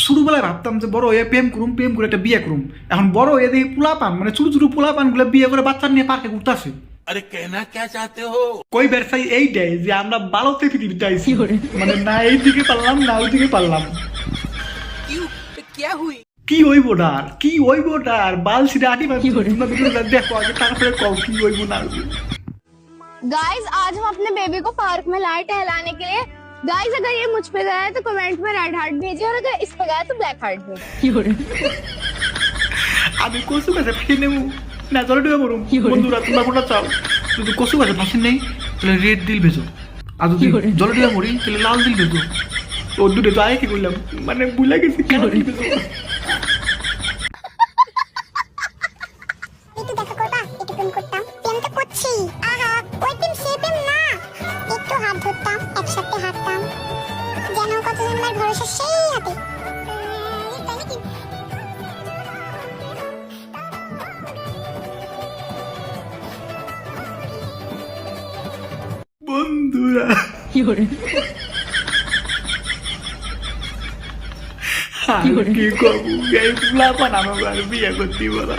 ছোটবেলায় ভাবতাম যে বড় হয়ে প্রেম করে একটা বিয়ে করুম, এখন বড় হয়ে দেখি পোলাপান মানে ছোট ছোট পোলাপান গুলো বিয়ে করে বাচ্চা নিয়ে পার্কে ঘুরতেছে। अरे कहना क्या चाहते हो? কই ব্যবসায়ী এইটাই যে আমরা বালতে পৃথিবীতে আইছি, মানে না এই দিকে পারলাম না ওই দিকে পারলাম। কি ওই বোটার কি ওই বোটার বাল সিধা আটি দেখো আগে তারপরে কও কি ওইব না। गाइस आज हम अपने बेबी को पार्क में लाए टहलाने के लिए। गाइस अगर ये मुझ पे गया है तो कमेंट में रेड हार्ट भेजिए और अगर इस पे गया तो ब्लैक हार्ट भेजिए। আমি কচু গাছে ফাঁসি নেব না জলে ডুবে মরুম। বন্ধুরা তোমরা কোনটা চাও? যদি কচু গাছে ফাঁসি নেই তাহলে রেড দিল ভেজো, আর যদি জলে ডুবে মরি তাহলে লাল দিল ভেজো। ও দুটো তো আগে কি করলাম মানে ভুলে গেছি কেন দিল ভেজো। একটু দেখা করবা, একটু প্রেম করতাম, প্রেম তো করছি। আহা ওই প্রেম সে প্রেম না, একটু হাত ধরতাম, একসাথে হাঁটতাম, যেন কত জন্মের ভরসা সেই হাতে। তাই নাকি? বন্ধুরা কি করবো এই পোলাপান আমাকে আর বিয়ে করতে বলা।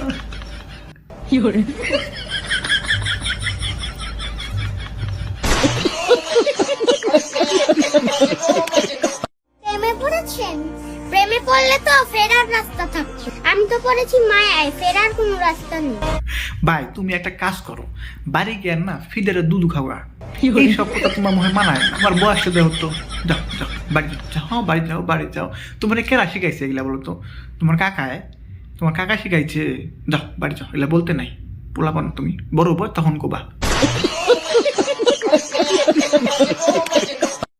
প্রেমে পড়েছেন? প্রেমে পড়লে তো ফেরার রাস্তা থাকে, আমি তো পড়েছি মায়ায়, ফেরার কোনো রাস্তা নেই। ভাই তুমি একটা কাজ করো, বাড়ি গিয়ে না ফিডারে দুধ খাওয়া। এই সব কথা তোমার মনে মানায় না, আমার বয়সটা দেহ তো। যাও যাও বাড়ি যাও, হ্যাঁ বাড়ি যাও বাড়ি যাও। তোমার কেরা শিখাইছে এগুলা বলো তো? তোমার কাকা শিখাইছে। যাও বাড়ি যাও, এগুলা বলতে নাই। পোলাপান তুমি বড় বর তখন কোবা।